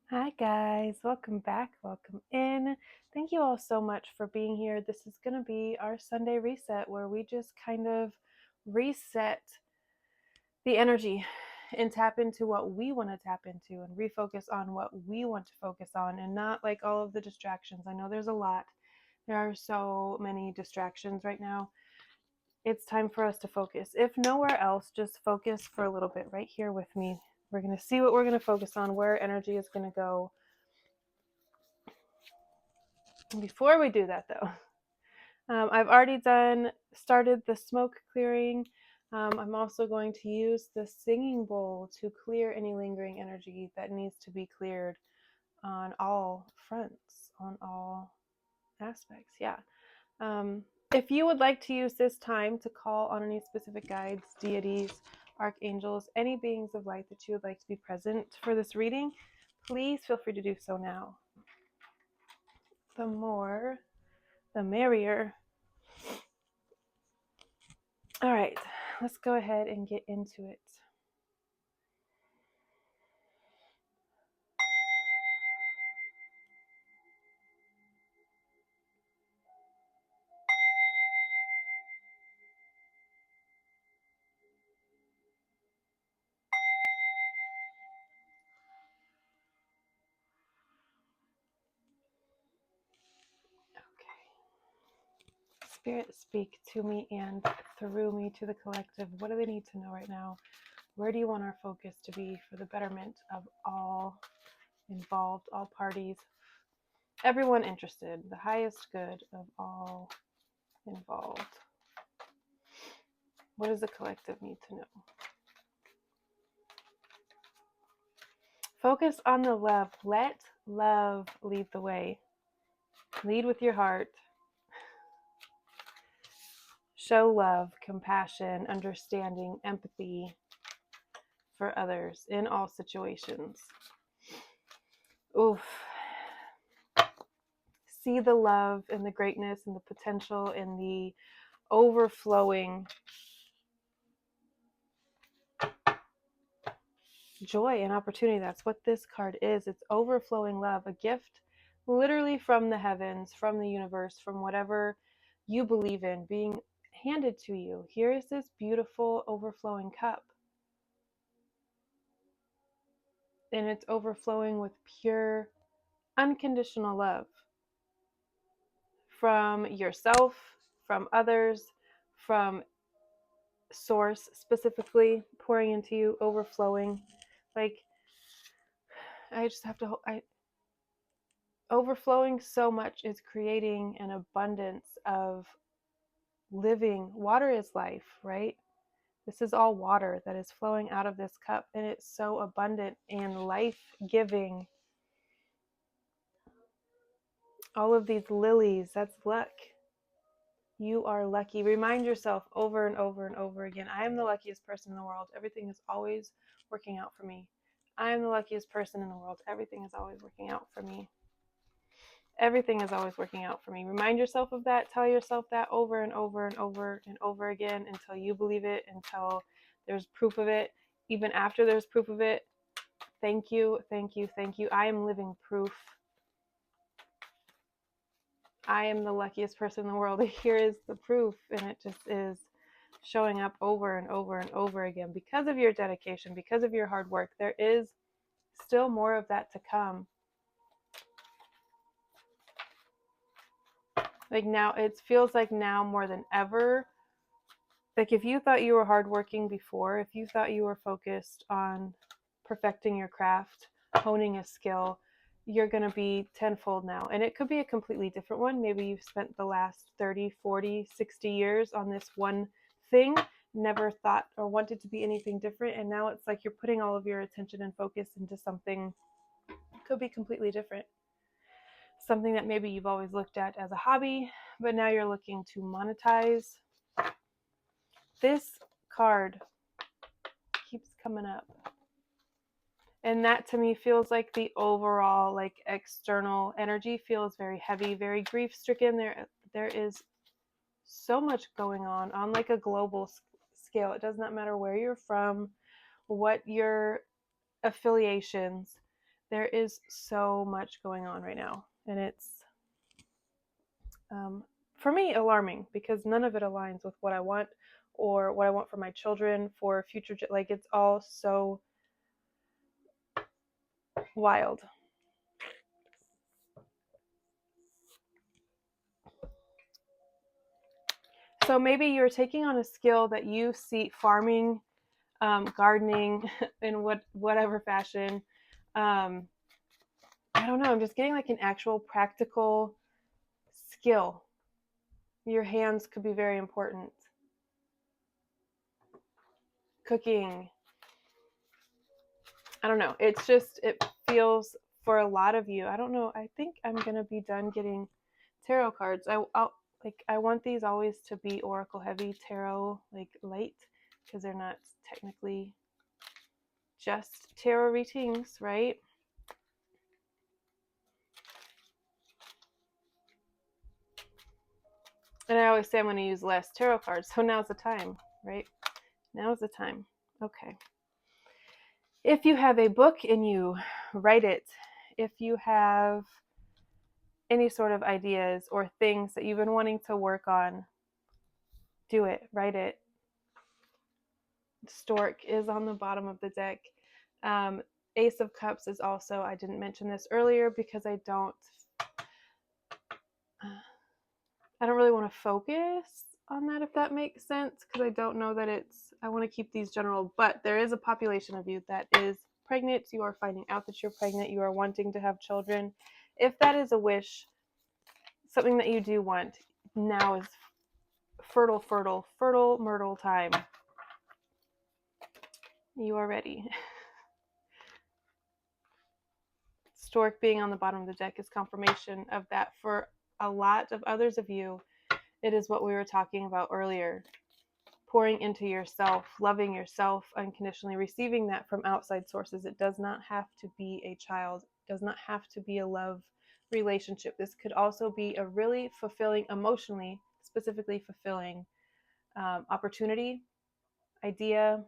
Hi guys, welcome back, welcome in. Thank you all so much for being here. This is going to be our Sunday reset where we just kind of reset the energy and tap into what we want to tap into and refocus on what we want to focus on and not like all of the distractions. I know there's a lot. There are so many distractions right now. It's time for us to focus. If nowhere else, just focus for a little bit right here with me. We're going to see what we're going to focus on, where energy is going to go. Before we do that, though, I've already started the smoke clearing. I'm also going to use the singing bowl to clear any lingering energy that needs to be cleared on all fronts, on all aspects. Yeah. If you would like to use this time to call on any specific guides, deities, archangels, any beings of light that you would like to be present for this reading, please feel free to do so now. The more, the merrier. All right, let's go ahead and get into it. Okay. Spirit, speak to me and through me to the collective. What do they need to know right now? Where do you want our focus to be for the betterment of all involved, all parties, everyone interested, the highest good of all involved? What does the collective need to know? Focus on the love. Let love lead the way. Lead with your heart. Show love, compassion, understanding, empathy for others in all situations. Oof. See the love and the greatness and the potential and the overflowing joy and opportunity. That's what this card is. It's overflowing love, a gift literally from the heavens, from the universe, from whatever you believe in, being handed to you. Here is this beautiful overflowing cup. And it's overflowing with pure, unconditional love from yourself, from others, from source specifically, pouring into you, overflowing. Like, I just have to, overflowing so much is creating an abundance of living. Water is life, right? This is all water that is flowing out of this cup, and it's so abundant and life-giving. All of these lilies, that's luck. You are lucky. Remind yourself over and over and over again, I am the luckiest person in the world. Everything is always working out for me. I am the luckiest person in the world. Everything is always working out for me. Everything is always working out for me. Remind yourself of that. Tell yourself that over and over and over and over again until you believe it, until there's proof of it. Even after there's proof of it, thank you, thank you, thank you. I am living proof. I am the luckiest person in the world. Here is the proof, and it just is showing up over and over and over again because of your dedication, because of your hard work. There is still more of that to come. Like now, it feels like now more than ever. Like if you thought you were hardworking before, if you thought you were focused on perfecting your craft, honing a skill, you're going to be tenfold now. And it could be a completely different one. Maybe you've spent the last 30, 40, 60 years on this one thing, never thought or wanted to be anything different. And now it's like you're putting all of your attention and focus into something could be completely different. Something that maybe you've always looked at as a hobby, but now you're looking to monetize. This card keeps coming up. And that to me feels like the overall like external energy feels very heavy, very grief stricken. There is so much going on like a global scale. It does not matter where you're from, what your affiliations, There is so much going on right now, and it's, for me, alarming because none of it aligns with what I want or what I want for my children, for future, like it's all so wild. So maybe you're taking on a skill that you see, farming, gardening, in whatever fashion. I don't know. I'm just getting like an actual practical skill. Your hands could be very important. Cooking. I don't know. It's just, it feels for a lot of you. I don't know. I think I'm going to be done getting tarot cards. I want these always to be oracle heavy, tarot like light, because they're not technically just tarot readings, right? And I always say I'm going to use less tarot cards. So now's the time, right? Now's the time. Okay. If you have a book in you, write it. If you have any sort of ideas or things that you've been wanting to work on, do it. Write it. Stork is on the bottom of the deck. Ace of Cups is also, I didn't mention this earlier because I don't really want to focus on that, if that makes sense, because I don't know that I want to keep these general, but there is a population of you that is pregnant. You are finding out that you're pregnant. You are wanting to have children. If that is a wish, something that you do want, now is fertile myrtle time. You are ready. Stork being on the bottom of the deck is confirmation of that. For a lot of others of you, it is what we were talking about earlier. Pouring into yourself, loving yourself unconditionally, receiving that from outside sources. It does not have to be a child. It does not have to be a love relationship. This could also be a really fulfilling, emotionally, specifically fulfilling opportunity, idea,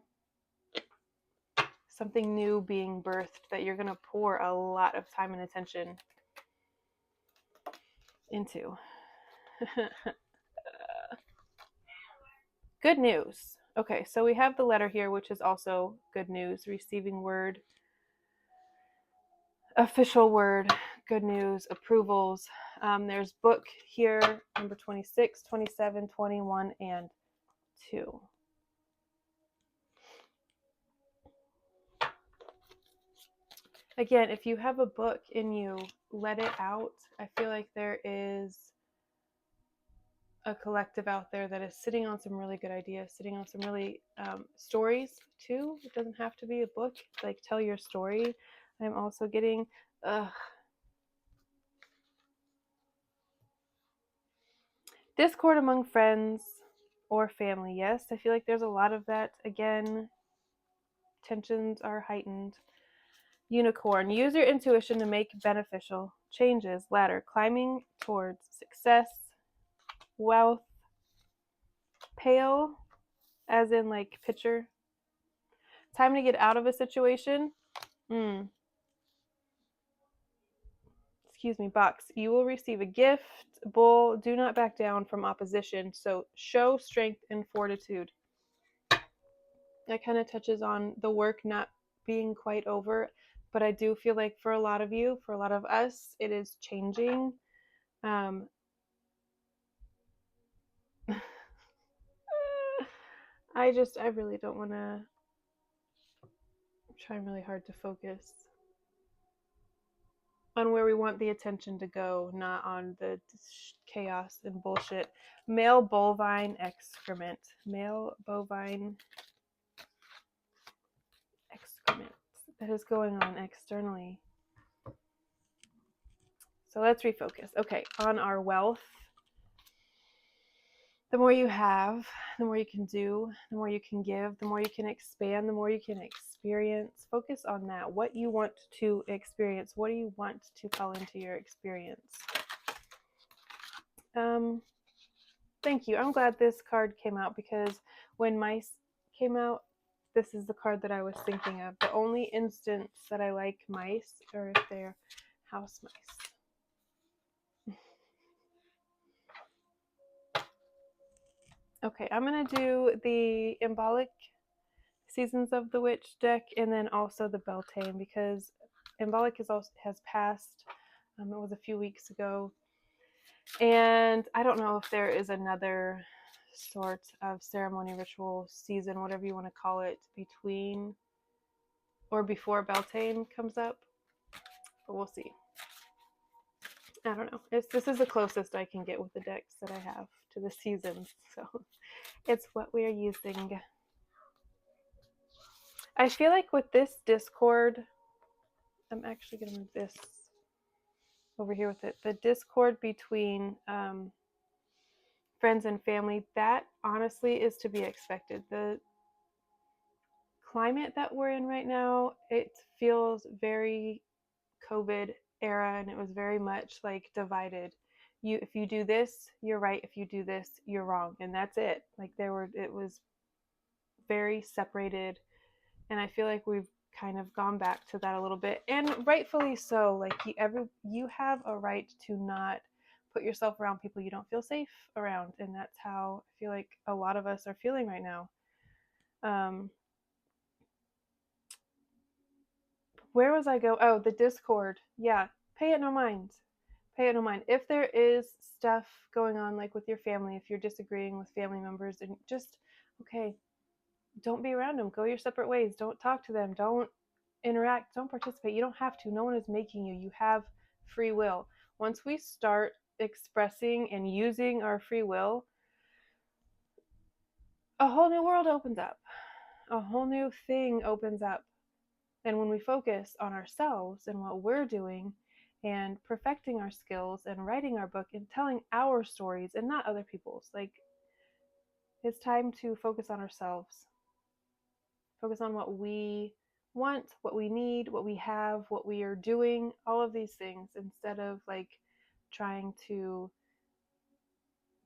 something new being birthed that you're going to pour a lot of time and attention into. Good news. Okay, so we have the letter here, which is also good news. Receiving word, official word, good news, approvals. There's book here, number 26, 27, 21, and 2. Again, if you have a book in you, let it out. I feel like there is a collective out there that is sitting on some really good ideas, sitting on some really stories too. It doesn't have to be a book. Like, tell your story. I'm also getting discord among friends or family. Yes, I feel like there's a lot of that. Again, tensions are heightened. Unicorn. Use your intuition to make beneficial changes. Ladder. Climbing towards success, wealth. Pale, as in like pitcher. Time to get out of a situation. Excuse me, box. You will receive a gift. Bull. Do not back down from opposition. So show strength and fortitude. That kind of touches on the work not being quite over, but I do feel like for a lot of you, for a lot of us, it is changing. I really don't want to. I'm trying really hard to focus on where we want the attention to go, not on the chaos and bullshit. Male bovine excrement. Male bovine excrement that is going on externally. So let's refocus. Okay, on our wealth. The more you have, the more you can do, the more you can give, the more you can expand, the more you can experience. Focus on that. What you want to experience. What do you want to call into your experience? Thank you. I'm glad this card came out, because when mice came out, this is the card that I was thinking of. The only instance that I like mice are if they're house mice. Okay, I'm going to do the Embolic Seasons of the Witch deck and then also the Beltane, because Embolic has passed. It was a few weeks ago. And I don't know if there is another sort of ceremony, ritual, season, whatever you want to call it, between or before Beltane comes up. But we'll see. I don't know. This is the closest I can get with the decks that I have to the seasons. So it's what we're using. I feel like with this Discord, I'm actually going to move this over here with it. The discord between friends and family, that honestly is to be expected. The climate that we're in right now, it feels very COVID era, and it was very much like divided. If you do this, you're right. If you do this, you're wrong, and that's it. Like it was very separated, and I feel like we've kind of gone back to that a little bit, and rightfully so. Like you have a right to not put yourself around people you don't feel safe around, and that's how I feel like a lot of us are feeling right now. Where was I go? Oh, the Discord. Yeah, pay it no mind. Pay it no mind. If there is stuff going on, like with your family, if you're disagreeing with family members, and just, okay, don't be around them. Go your separate ways. Don't talk to them. Don't interact. Don't participate. You don't have to. No one is making you. You have free will. Once we start expressing and using our free will, a whole new world opens up. A whole new thing opens up. And when we focus on ourselves and what we're doing and perfecting our skills and writing our book and telling our stories and not other people's, like, it's time to focus on ourselves. Focus on what we want, what we need, what we have, what we are doing, all of these things, instead of like trying to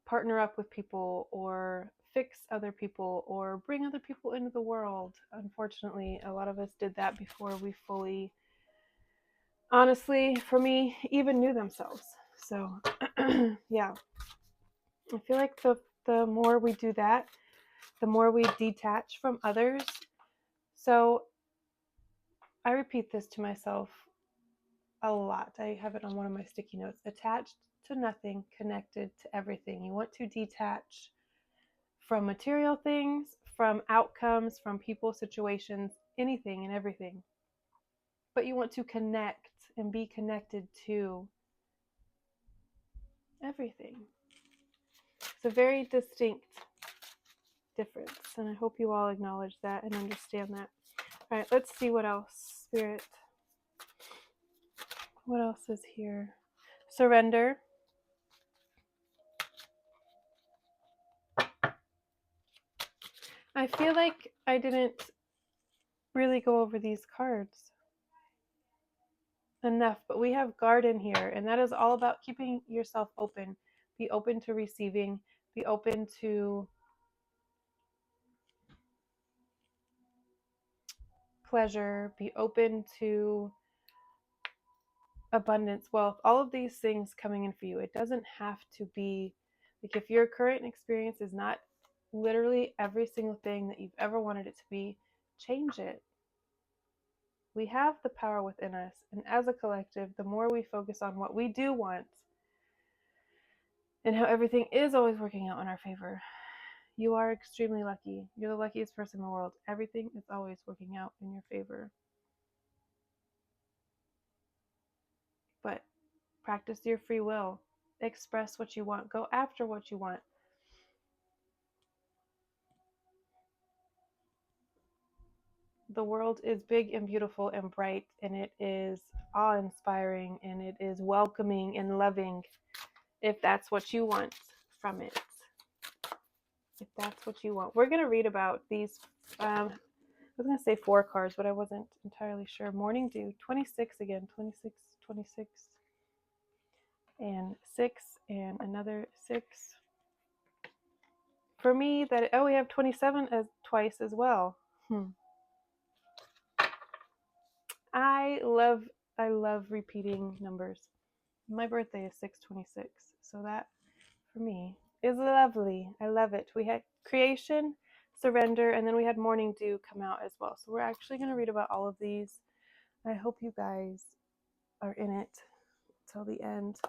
partner up with people or fix other people or bring other people into the world. Unfortunately, a lot of us did that before we fully, honestly, for me, even knew themselves. So yeah, I feel like the more we do that, the more we detach from others. So I repeat this to myself a lot. I have it on one of my sticky notes. Attached to nothing, connected to everything. You want to detach from material things, from outcomes, from people, situations, anything and everything. But you want to connect and be connected to everything. It's a very distinct difference, and I hope you all acknowledge that and understand that. All right, let's see what else. Spirit. What else is here? Surrender. I feel like I didn't really go over these cards enough, but we have garden here, and that is all about keeping yourself open. Be open to receiving, be open to pleasure, be open to abundance, wealth, all of these things coming in for you. It doesn't have to be like, if your current experience is not literally every single thing that you've ever wanted it to be, change it. We have the power within us, and as a collective, the more we focus on what we do want and how everything is always working out in our favor, you are extremely lucky. You're the luckiest person in the world. Everything is always working out in your favor. But practice your free will. Express what you want. Go after what you want. The world is big and beautiful and bright, and it is awe-inspiring, and it is welcoming and loving, if that's what you want from it. If that's what you want. We're going to read about these, I was going to say 4 cards, but I wasn't entirely sure. Morning Dew, 26 again, 26, 26, and 6, and another 6. For me, we have 27 as twice as well. I love repeating numbers. My birthday is 6/26, so that for me is lovely. I love it. We had creation, surrender, and then we had morning dew come out as well. So we're actually going to read about all of these. I hope you guys are in it till the end,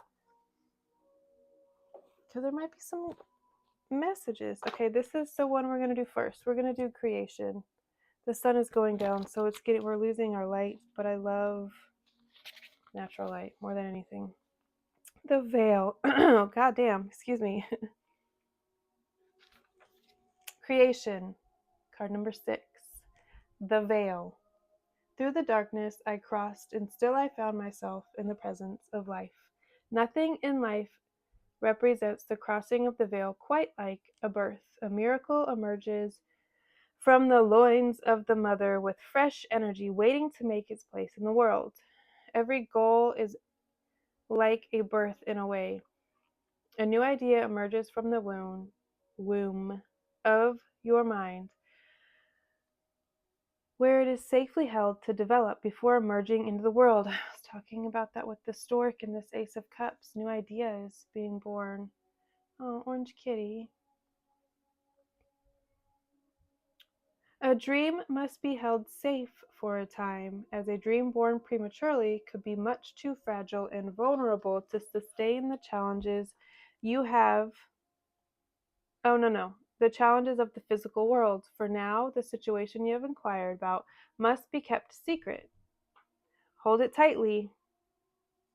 because there might be some messages. Okay, this is the one we're going to do first. We're going to do creation. The sun is going down, so we're losing our light, but I love natural light more than anything. The veil. God damn, excuse me. Creation, card number 6. The veil. Through the darkness I crossed, and still I found myself in the presence of life. Nothing in life represents the crossing of the veil quite like a birth. A miracle emerges from the loins of the mother with fresh energy waiting to make its place in the world. Every goal is like a birth in a way. A new idea emerges from the womb of your mind, where it is safely held to develop before emerging into the world. I was talking about that with the stork and this Ace of Cups. New ideas being born. Oh, orange kitty. A dream must be held safe for a time, as a dream born prematurely could be much too fragile and vulnerable to sustain the challenges you have. Oh, no. The challenges of the physical world. For now, the situation you have inquired about must be kept secret. Hold it tightly,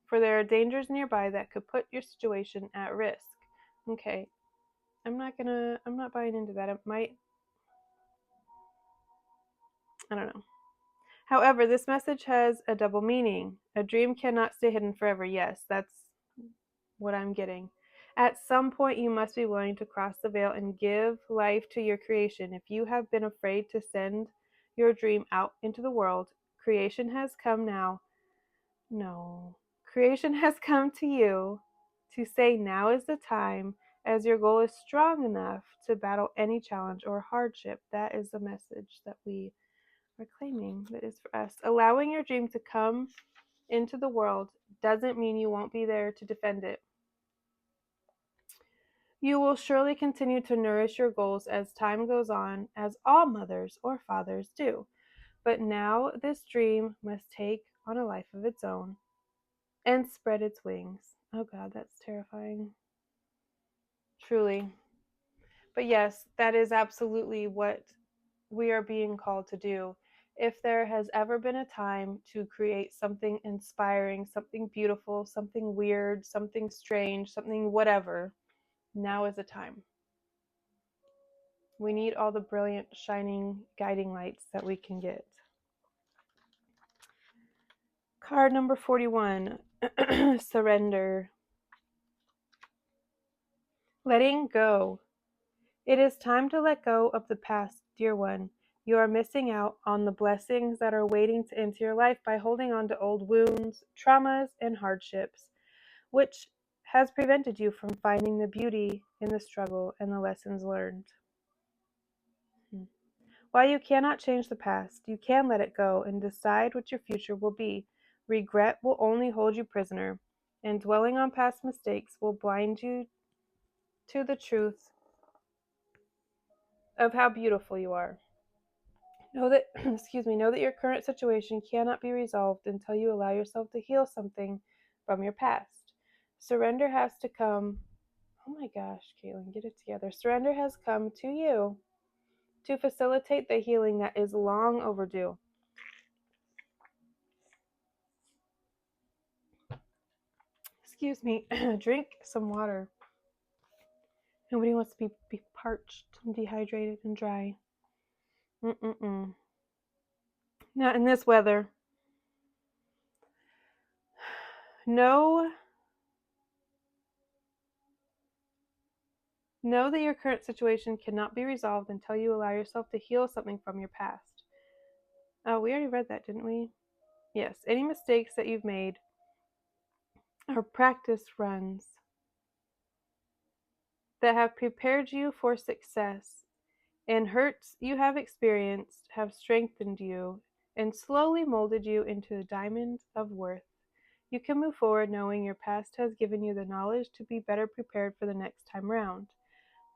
for there are dangers nearby that could put your situation at risk. Okay, I'm not buying into that. It might, I don't know. However, this message has a double meaning. A dream cannot stay hidden forever. Yes, that's what I'm getting. At some point, you must be willing to cross the veil and give life to your creation. If you have been afraid to send your dream out into the world, creation has come now. No. Creation has come to you to say now is the time, as your goal is strong enough to battle any challenge or hardship. That is the message that we are claiming that is for us. Allowing your dream to come into the world doesn't mean you won't be there to defend it. You will surely continue to nourish your goals as time goes on, as all mothers or fathers do. But now this dream must take on a life of its own and spread its wings. Oh God, that's terrifying. Truly. But yes, that is absolutely what we are being called to do. If there has ever been a time to create something inspiring, something beautiful, something weird, something strange, something whatever, now is the time. We need all the brilliant, shining, guiding lights that we can get. Card number 41, surrender. Letting go. It is time to let go of the past, dear one. You are missing out on the blessings that are waiting to enter your life by holding on to old wounds, traumas, and hardships, which has prevented you from finding the beauty in the struggle and the lessons learned. While you cannot change the past, you can let it go and decide what your future will be. Regret will only hold you prisoner, and dwelling on past mistakes will blind you to the truth of how beautiful you are. Know that know that your current situation cannot be resolved until you allow yourself to heal something from your past. Surrender has to come. Oh my gosh, Caitlin, get it together. Surrender has come to you to facilitate the healing that is long overdue. Excuse me, drink some water. Nobody wants to be parched and dehydrated and dry. Not in this weather. Know that your current situation cannot be resolved until you allow yourself to heal something from your past. Oh, we already read that, didn't we? Yes. Any mistakes that you've made or practice runs that have prepared you for success and hurts you have experienced have strengthened you and slowly molded you into a diamond of worth. You can move forward knowing your past has given you the knowledge to be better prepared for the next time round.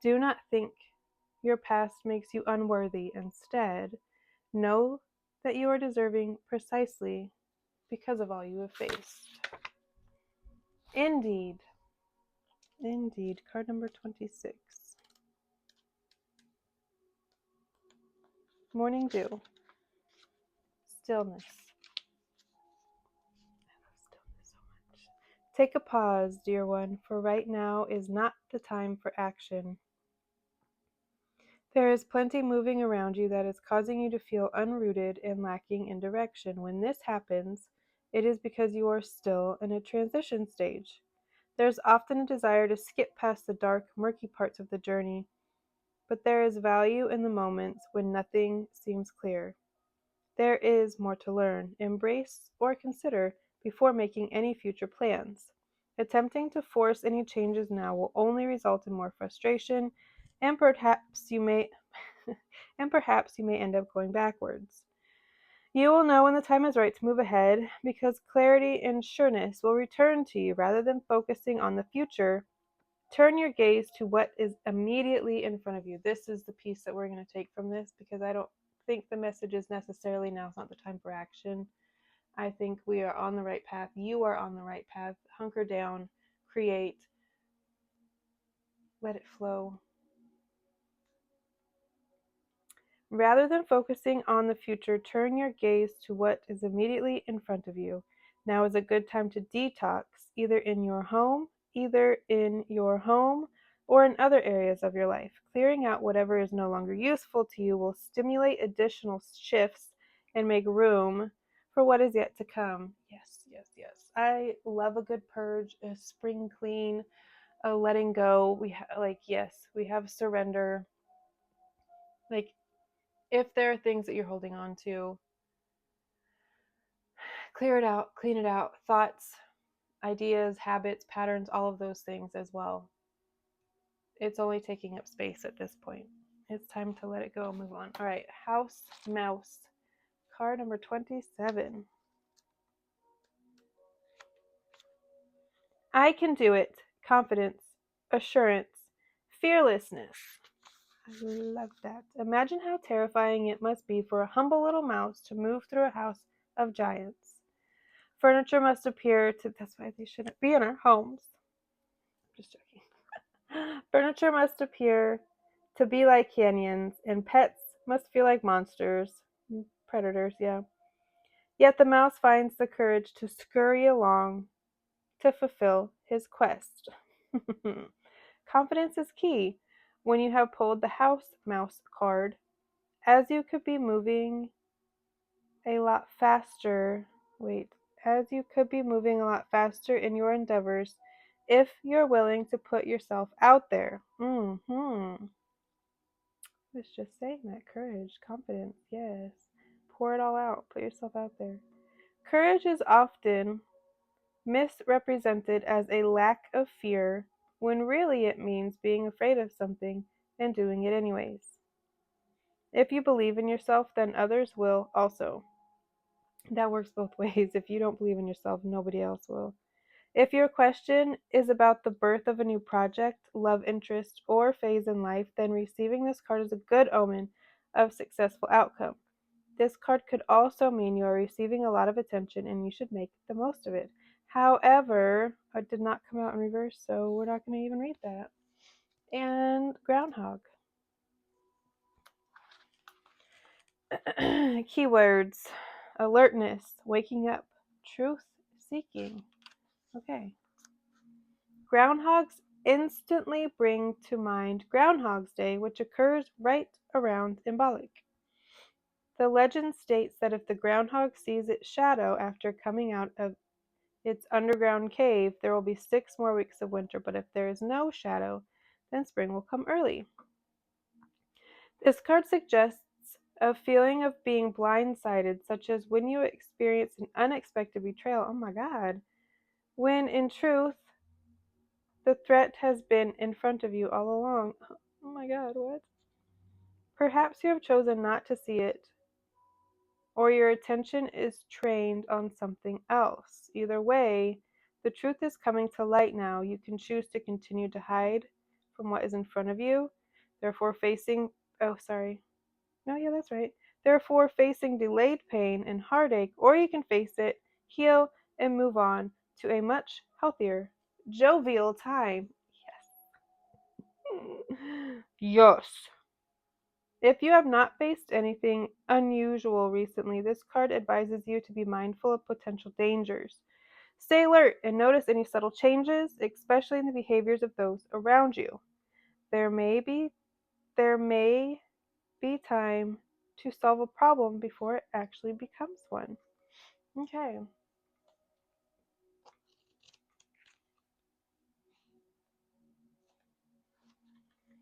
Do not think your past makes you unworthy. Instead, know that you are deserving precisely because of all you have faced. Indeed. Indeed. Card number 26. Morning dew. Stillness. I love stillness so much. Take a pause, dear one, for right now is not the time for action. There is plenty moving around you that is causing you to feel unrooted and lacking in direction. When this happens, it is because you are still in a transition stage. There's often a desire to skip past the dark, murky parts of the journey, but there is value in the moments when nothing seems clear. There is more to learn, embrace, or consider before making any future plans. Attempting to force any changes now will only result in more frustration, and perhaps you may end up going backwards. You will know when the time is right to move ahead because clarity and sureness will return to you rather than focusing on the future. Turn your gaze to what is immediately in front of you. This is the piece that we're going to take from this because I don't think the message is necessarily now's not the time for action. I think we are on the right path. You are on the right path. Hunker down, create, let it flow. Rather than focusing on the future, turn your gaze to what is immediately in front of you. Now is a good time to detox, either in your home or in other areas of your life. Clearing out whatever is no longer useful to you will stimulate additional shifts and make room for what is yet to come. Yes, yes, yes. I love a good purge, a spring clean, a letting go. We have surrender. Like, if there are things that you're holding on to, clear it out, clean it out. Thoughts, ideas, habits, patterns, all of those things as well. It's only taking up space at this point. It's time to let it go and move on. All right, House Mouse, card number 27. I can do it. Confidence, assurance, fearlessness. I love that. Imagine how terrifying it must be for a humble little mouse to move through a house of giants. Furniture must appear to, that's why they shouldn't be in our homes. Just joking. Furniture must appear to be like canyons, and pets must feel like monsters. Predators, yeah. Yet the mouse finds the courage to scurry along to fulfill his quest. Confidence is key. When you have pulled the house mouse card, as you could be moving a lot faster. As you could be moving a lot faster in your endeavors if you're willing to put yourself out there. It's just saying that. Courage, confidence, yes. Pour it all out. Put yourself out there. Courage is often misrepresented as a lack of fear when really it means being afraid of something and doing it anyways. If you believe in yourself, then others will also. That works both ways. If you don't believe in yourself, nobody else will. If your question is about the birth of a new project, love interest, or phase in life, then receiving this card is a good omen of successful outcome. This card could also mean you are receiving a lot of attention and you should make the most of it. However, it did not come out in reverse, so we're not going to even read that. And groundhog. Keywords: alertness, waking up, truth seeking. Okay. Groundhogs instantly bring to mind Groundhog's Day, which occurs right around Imbolc. The legend states that if the groundhog sees its shadow after coming out of its underground cave, there will be 6 more weeks of winter, but if there is no shadow, then spring will come early. This card suggests a feeling of being blindsided, such as when you experience an unexpected betrayal. Oh my God. When in truth, the threat has been in front of you all along. Oh my God, what? Perhaps you have chosen not to see it or your attention is trained on something else. Either way, the truth is coming to light now. You can choose to continue to hide from what is in front of you, therefore facing, oh, sorry. No, yeah, that's right. Therefore facing delayed pain and heartache, or you can face it, heal, and move on to a much healthier, jovial time. Yes. Yes. If you have not faced anything unusual recently, this card advises you to be mindful of potential dangers. Stay alert and notice any subtle changes, especially in the behaviors of those around you. There may be time to solve a problem before it actually becomes one. Okay.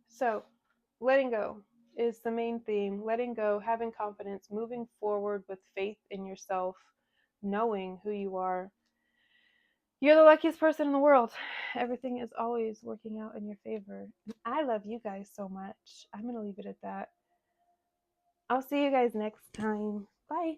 So, letting go is the main theme. Letting go, having confidence, moving forward with faith in yourself, knowing who you are. You're the luckiest person in the world. Everything is always working out in your favor. And I love you guys so much. I'm going to leave it at that. I'll see you guys next time. Bye.